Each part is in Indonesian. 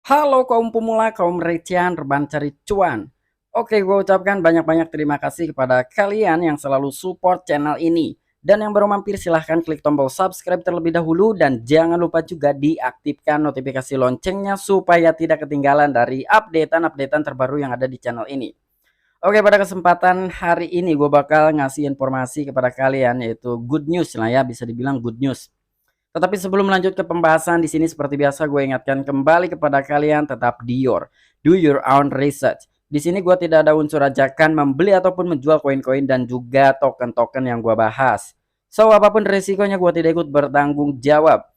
Halo kaum pemula, kaum recehan, rebahan cari cuan. Oke, gue ucapkan banyak-banyak terima kasih kepada kalian yang selalu support channel ini. Dan yang baru mampir silahkan klik tombol subscribe terlebih dahulu dan jangan lupa juga diaktifkan notifikasi loncengnya supaya tidak ketinggalan dari updatean-updatean terbaru yang ada di channel ini. Oke, pada kesempatan hari ini gue bakal ngasih informasi kepada kalian yaitu good news lah ya, bisa dibilang good news. Tetapi sebelum lanjut ke pembahasan di sini seperti biasa gue ingatkan kembali kepada kalian tetap do your own research. Di sini gue tidak ada unsur ajakan membeli ataupun menjual koin-koin dan juga token-token yang gue bahas. So apapun resikonya gue tidak ikut bertanggung jawab.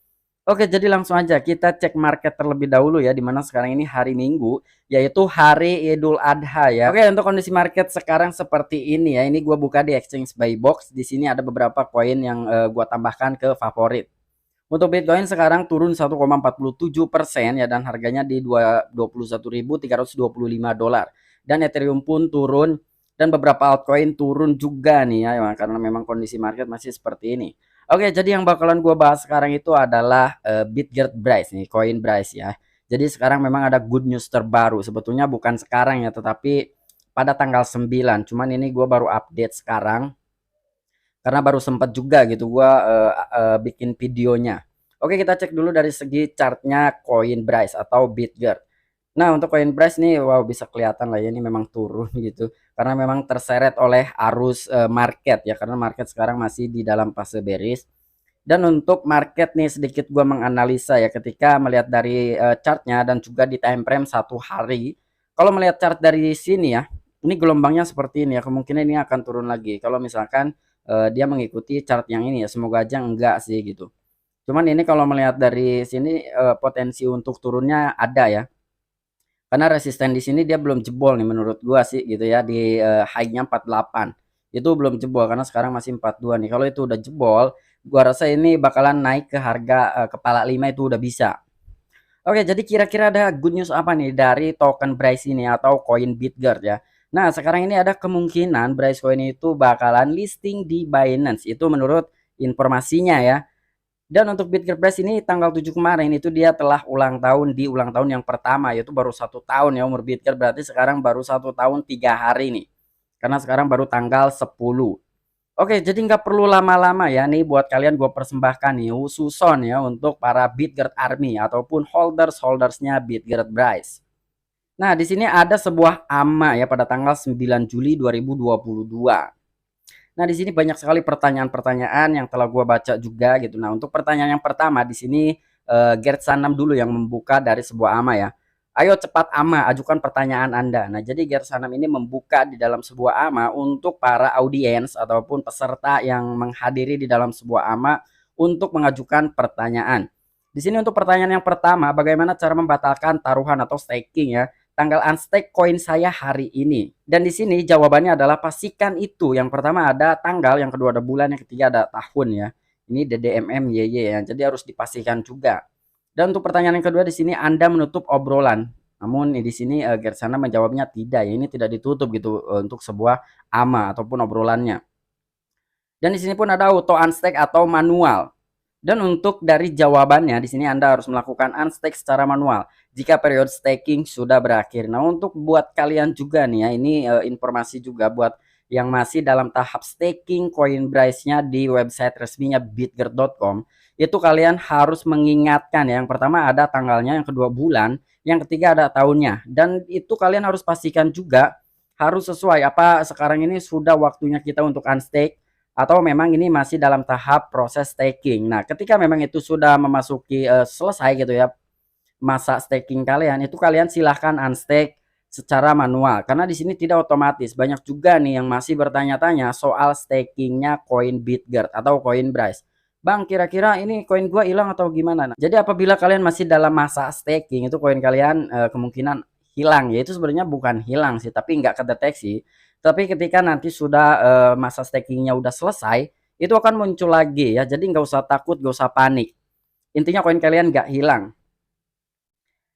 Oke, jadi langsung aja kita cek market terlebih dahulu ya, dimana sekarang ini hari Minggu, yaitu hari Idul Adha ya. Oke, untuk kondisi market sekarang seperti ini ya. Ini gue buka di Exchange Buy Box. Di sini ada beberapa koin yang gue tambahkan ke favorit. Untuk Bitcoin sekarang turun 1,47% ya, dan harganya di 21.325 dolar. Dan Ethereum pun turun dan beberapa altcoin turun juga nih ya, karena memang kondisi market masih seperti ini. Oke, jadi yang bakalan gue bahas sekarang itu adalah Bitget Bryce nih, koin Bryce ya. Jadi sekarang memang ada good news terbaru. Sebetulnya bukan sekarang ya, tetapi pada tanggal 9. Cuman ini gue baru update sekarang karena baru sempat juga gitu gua bikin videonya. Oke, kita cek dulu dari segi chartnya koin Bryce atau Bitget. Nah, untuk koin Bryce nih wow bisa kelihatan lah ya, ini memang turun gitu karena memang terseret oleh arus market ya, karena market sekarang masih di dalam fase bearish. Dan untuk market nih sedikit gua menganalisa ya, ketika melihat dari chartnya dan juga di time frame 1 hari. Kalau melihat chart dari sini ya, ini gelombangnya seperti ini ya, kemungkinan ini akan turun lagi kalau misalkan dia mengikuti chart yang ini ya, semoga aja enggak sih gitu. Cuman ini kalau melihat dari sini potensi untuk turunnya ada ya. Karena resisten di sini dia belum jebol nih menurut gua sih gitu ya, di high-nya 48. Itu belum jebol karena sekarang masih 42 nih. Kalau itu udah jebol, gua rasa ini bakalan naik ke harga kepala 5 itu udah bisa. Oke, jadi kira-kira ada good news apa nih dari token Bryce ini atau koin Bitget ya. Nah, sekarang ini ada kemungkinan Bryce Coin itu bakalan listing di Binance. Itu menurut informasinya ya. Dan untuk Bitget Bryce ini tanggal 7 kemarin itu dia telah ulang tahun di ulang tahun yang pertama, yaitu baru 1 tahun ya umur Bitget, berarti sekarang baru 1 tahun 3 hari nih. Karena sekarang baru tanggal 10. Oke, jadi nggak perlu lama-lama ya. Nih buat kalian gue persembahkan nih khususon ya untuk para Bitget Army ataupun holdersnya Bitget Bryce. Nah, di sini ada sebuah AMA ya pada tanggal 9 Juli 2022. Nah, di sini banyak sekali pertanyaan-pertanyaan yang telah gue baca juga gitu. Nah, untuk pertanyaan yang pertama di sini Gert Sanam dulu yang membuka dari sebuah AMA ya. Ayo cepat AMA, ajukan pertanyaan Anda. Nah, jadi Gert Sanam ini membuka di dalam sebuah AMA untuk para audiens ataupun peserta yang menghadiri di dalam sebuah AMA untuk mengajukan pertanyaan. Di sini untuk pertanyaan yang pertama, bagaimana cara membatalkan taruhan atau staking ya? Tanggal unstake koin saya hari ini. Dan di sini jawabannya adalah pastikan itu. Yang pertama ada tanggal, yang kedua ada bulan, yang ketiga ada tahun ya. Ini DDMM YY ya. Jadi harus dipastikan juga. Dan untuk pertanyaan yang kedua di sini Anda menutup obrolan. Namun di sini Gersana menjawabnya tidak ya. Ini tidak ditutup gitu untuk sebuah AMA ataupun obrolannya. Dan di sini pun ada auto unstake atau manual. Dan untuk dari jawabannya di sini Anda harus melakukan unstake secara manual jika periode staking sudah berakhir. Nah, untuk buat kalian juga nih ya, ini informasi juga buat yang masih dalam tahap staking koin Bryce-nya di website resminya bitget.com, itu kalian harus mengingatkan ya, yang pertama ada tanggalnya, yang kedua bulan, yang ketiga ada tahunnya. Dan itu kalian harus pastikan juga harus sesuai apa sekarang ini sudah waktunya kita untuk unstake atau memang ini masih dalam tahap proses staking. Nah, ketika memang itu sudah memasuki selesai gitu ya masa staking kalian, itu kalian silahkan unstake secara manual karena di sini tidak otomatis. Banyak juga nih yang masih bertanya-tanya soal stakingnya koin Bitget atau koin Bryce. Bang, kira-kira ini koin gua hilang atau gimana? Nah, jadi apabila kalian masih dalam masa staking, itu koin kalian kemungkinan hilang. Ya itu sebenarnya bukan hilang sih, tapi nggak kedeteksi. Tapi ketika nanti sudah masa stakingnya udah selesai, itu akan muncul lagi ya. Jadi nggak usah takut, nggak usah panik. Intinya koin kalian nggak hilang.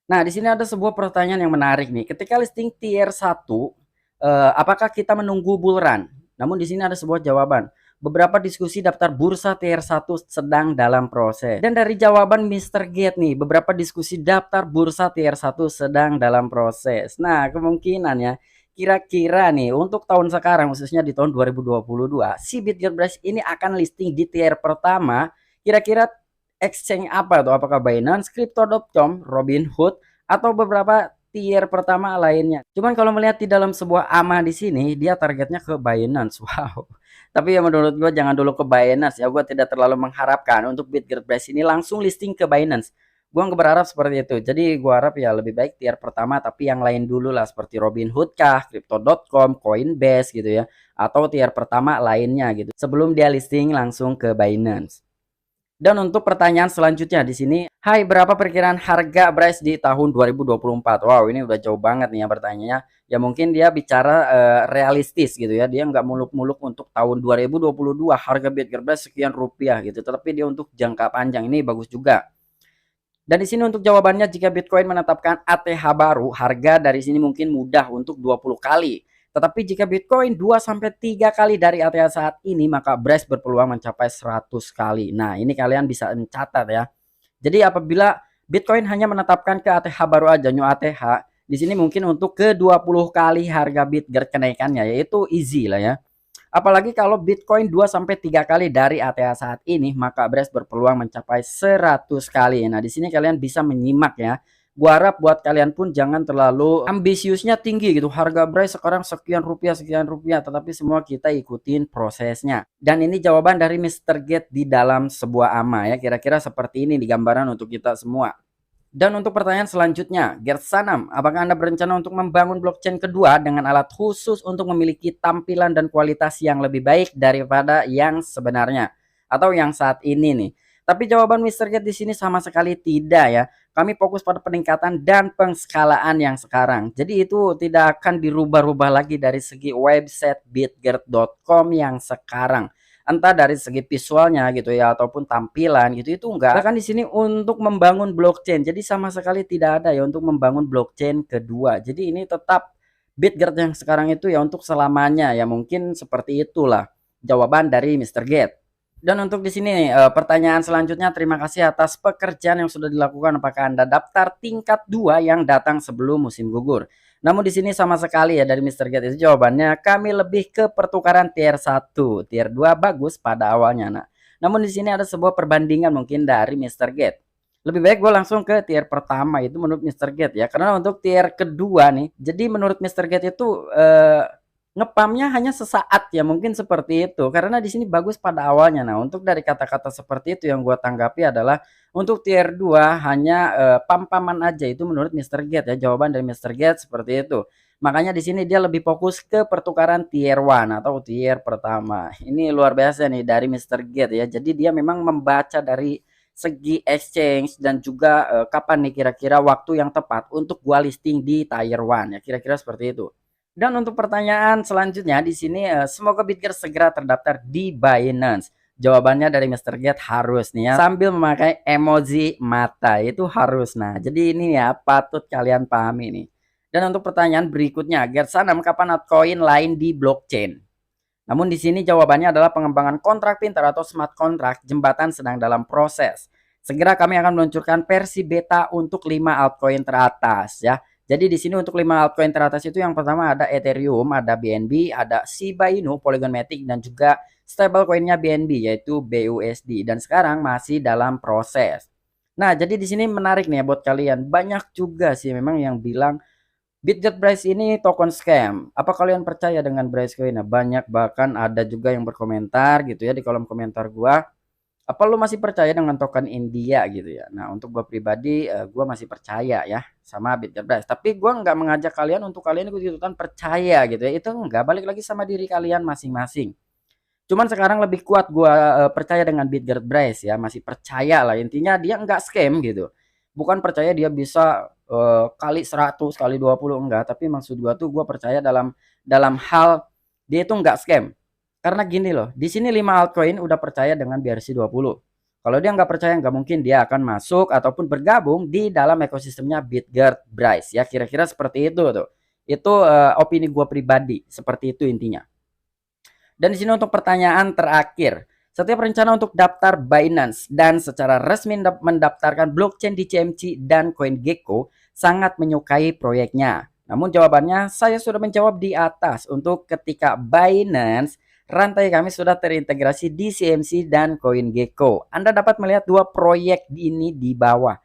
Nah, di sini ada sebuah pertanyaan yang menarik nih. Ketika listing tier 1, apakah kita menunggu bull run? Namun di sini ada sebuah jawaban. beberapa diskusi daftar bursa tier 1 sedang dalam proses. Dan dari jawaban Mr. Gate nih, beberapa diskusi daftar bursa tier 1 sedang dalam proses. Nah, kemungkinan ya, kira-kira nih untuk tahun sekarang khususnya di tahun 2022, si Bitgetbras ini akan listing di tier pertama. Kira-kira exchange apa tuh? Apakah Binance, Crypto.com, Robinhood, atau beberapa tier pertama lainnya. Cuman kalau melihat di dalam sebuah AMA di sini, dia targetnya ke Binance. Wow. Tapi ya menurut gue jangan dulu ke Binance ya. Gue tidak terlalu mengharapkan untuk Bitgetbras ini langsung listing ke Binance. Gue nggak berharap seperti itu. Jadi gue harap ya lebih baik tier pertama tapi yang lain dulu lah seperti Robinhood kah, Crypto.com, Coinbase gitu ya. Atau tier pertama lainnya gitu. Sebelum dia listing langsung ke Binance. Dan untuk pertanyaan selanjutnya di sini, hai berapa perkiraan harga Bryce di tahun 2024? Wow, ini udah jauh banget nih ya pertanyaannya. Ya mungkin dia bicara realistis gitu ya. Dia nggak muluk-muluk untuk tahun 2022 harga Bitcoin Bryce sekian rupiah gitu. Tetapi dia untuk jangka panjang ini bagus juga. Dan di sini untuk jawabannya jika Bitcoin menetapkan ATH baru, harga dari sini mungkin mudah untuk 20 kali. Tetapi jika Bitcoin 2 sampai 3 kali dari ATH saat ini, maka Bryce berpeluang mencapai 100 kali. Nah, ini kalian bisa mencatat ya. Jadi apabila Bitcoin hanya menetapkan ke ATH baru aja, new ATH, di sini mungkin untuk ke 20 kali harga Bitget kenaikannya, yaitu easy lah ya. Apalagi kalau Bitcoin 2 sampai 3 kali dari ATH saat ini, maka Bryce berpeluang mencapai 100 kali. Nah, di sini kalian bisa menyimak ya. Gua harap buat kalian pun jangan terlalu ambisiusnya tinggi gitu. Harga Bryce sekarang sekian rupiah, tetapi semua kita ikutin prosesnya. Dan ini jawaban dari Mr. Gate di dalam sebuah AMA ya. Kira-kira seperti ini di gambaran untuk kita semua. Dan untuk pertanyaan selanjutnya, Gersanam, apakah Anda berencana untuk membangun blockchain kedua dengan alat khusus untuk memiliki tampilan dan kualitas yang lebih baik daripada yang sebenarnya atau yang saat ini nih? Tapi jawaban Mr. Gate di sini sama sekali tidak ya. Kami fokus pada peningkatan dan pengskalaan yang sekarang. Jadi itu tidak akan dirubah-rubah lagi dari segi website bitget.com yang sekarang, entah dari segi visualnya gitu ya ataupun tampilan gitu, itu enggak. Bahkan di sini untuk membangun blockchain. Jadi sama sekali tidak ada ya untuk membangun blockchain kedua. Jadi ini tetap Bitget yang sekarang itu ya untuk selamanya ya, mungkin seperti itulah jawaban dari Mr. Gate. Dan untuk di sini pertanyaan selanjutnya, terima kasih atas pekerjaan yang sudah dilakukan. Apakah Anda daftar tingkat 2 yang datang sebelum musim gugur? Namun di sini sama sekali ya dari Mr. Gate itu jawabannya kami lebih ke pertukaran tier 1, tier 2 bagus pada awalnya. Nah, namun di sini ada sebuah perbandingan mungkin dari Mr. Gate. Lebih baik gue langsung ke tier pertama itu menurut Mr. Gate ya. Karena untuk tier kedua nih, jadi menurut Mr. Gate itu ngepamnya hanya sesaat ya, mungkin seperti itu karena di sini bagus pada awalnya. Nah, untuk dari kata-kata seperti itu yang gua tanggapi adalah untuk tier 2 hanya pam-paman aja, itu menurut Mr. Gate ya. Jawaban dari Mr. Gate seperti itu. Makanya di sini dia lebih fokus ke pertukaran tier 1 atau tier pertama. Ini luar biasa nih dari Mr. Gate ya. Jadi dia memang membaca dari segi exchange dan juga kapan nih kira-kira waktu yang tepat untuk gua listing di tier 1 ya. Kira-kira seperti itu. Dan untuk pertanyaan selanjutnya di sini semoga Bitget segera terdaftar di Binance. Jawabannya dari Mr. Gate harus nih ya, sambil memakai emoji mata itu harus. Nah, jadi ini ya patut kalian pahami nih. Dan untuk pertanyaan berikutnya, Gersanam kapan altcoin lain di blockchain? Namun di sini jawabannya adalah pengembangan kontrak pintar atau smart contract jembatan sedang dalam proses. Segera kami akan meluncurkan versi beta untuk 5 altcoin teratas ya. Jadi di sini untuk 5 altcoin teratas itu yang pertama ada Ethereum, ada BNB, ada Shiba Inu, Polygon Matic, dan juga stablecoinnya BNB yaitu BUSD, dan sekarang masih dalam proses. Nah, jadi di sini menarik nih ya buat kalian. Banyak juga sih memang yang bilang Bitget Bryce ini token scam. Apa kalian percaya dengan Bryce Coin? Nah, banyak bahkan ada juga yang berkomentar gitu ya di kolom komentar gua. Apa lu masih percaya dengan token India gitu ya? Nah, untuk gue pribadi, gue masih percaya ya sama Bitget Bryce. Tapi gue nggak mengajak kalian untuk kalian ikut-ikutan percaya gitu ya. Itu nggak, balik lagi sama diri kalian masing-masing. Cuman sekarang lebih kuat gue percaya dengan Bitget Bryce ya, masih percaya lah. Intinya dia nggak scam gitu. Bukan percaya dia bisa kali 100, kali 20 enggak. Tapi maksud gue tuh gue percaya dalam hal dia itu nggak scam. Karena gini loh, di sini 5 altcoin udah percaya dengan BRC20. Kalau dia nggak percaya, nggak mungkin dia akan masuk ataupun bergabung di dalam ekosistemnya Bitget Bryce ya. Kira-kira seperti itu tuh. Itu opini gue pribadi, seperti itu intinya. Dan di sini untuk pertanyaan terakhir. Setiap rencana untuk daftar Binance dan secara resmi mendaftarkan blockchain di CMC dan CoinGecko sangat menyukai proyeknya. Namun jawabannya saya sudah menjawab di atas. Untuk ketika Binance, rantai kami sudah terintegrasi di CMC dan CoinGecko. Anda dapat melihat dua proyek ini di bawah.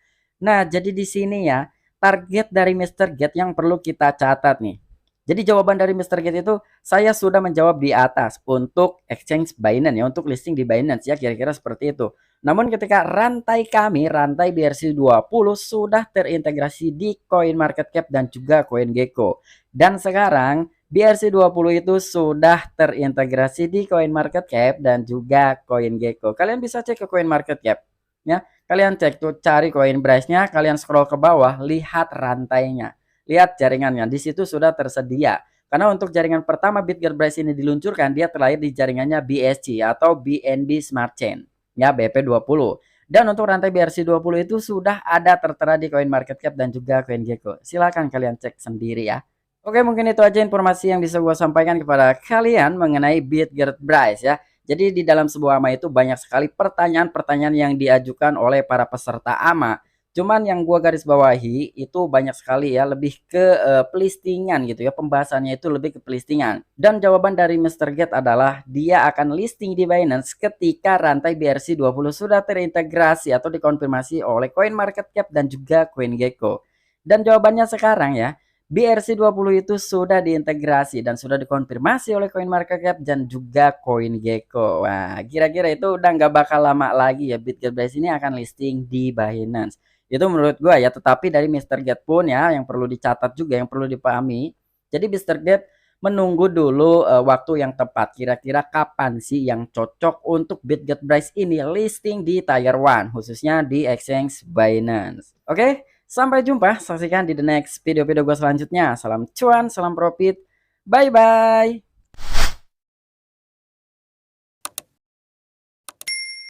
Nah, jadi di sini ya, target dari Mr. Get yang perlu kita catat nih. Jadi jawaban dari Mr. Get itu saya sudah menjawab di atas untuk exchange Binance ya, untuk listing di Binance ya, kira-kira seperti itu. Namun ketika rantai kami, rantai BRC20 sudah terintegrasi di CoinMarketCap dan juga CoinGecko. Dan sekarang BRC20 itu sudah terintegrasi di CoinMarketCap dan juga CoinGecko. Kalian bisa cek ke CoinMarketCap ya. Kalian cek tuh, cari Coinbase-nya, kalian scroll ke bawah, lihat rantainya. Lihat jaringannya, di situ sudah tersedia. Karena untuk jaringan pertama BitGetBrace ini diluncurkan, dia terlahir di jaringannya BSC atau BNB Smart Chain, ya BP20. Dan untuk rantai BRC20 itu sudah ada tertera di CoinMarketCap dan juga CoinGecko. Silahkan kalian cek sendiri ya. Oke, mungkin itu aja informasi yang bisa gue sampaikan kepada kalian mengenai BitGetBrace ya. Jadi di dalam sebuah AMA itu banyak sekali pertanyaan-pertanyaan yang diajukan oleh para peserta AMA. Cuman yang gua garis bawahi itu banyak sekali ya, lebih ke pelistingan gitu ya, pembahasannya itu lebih ke pelistingan. Dan jawaban dari Mr. Get adalah dia akan listing di Binance ketika rantai BRC20 sudah terintegrasi atau dikonfirmasi oleh CoinMarketCap dan juga CoinGecko. Dan jawabannya sekarang ya, BRC20 itu sudah diintegrasi dan sudah dikonfirmasi oleh CoinMarketCap dan juga CoinGecko. Wah, kira-kira itu udah nggak bakal lama lagi ya, BitGetBrace ini akan listing di Binance. Itu menurut gua ya, tetapi dari Mr. Get pun ya yang perlu dicatat juga, yang perlu dipahami. Jadi Mr. Get menunggu dulu waktu yang tepat. Kira-kira kapan sih yang cocok untuk BitGetBrace ini listing di Tier 1 khususnya di exchange Binance. Oke, sampai jumpa. Saksikan di the next video-video gua selanjutnya. Salam cuan, salam profit. Bye bye.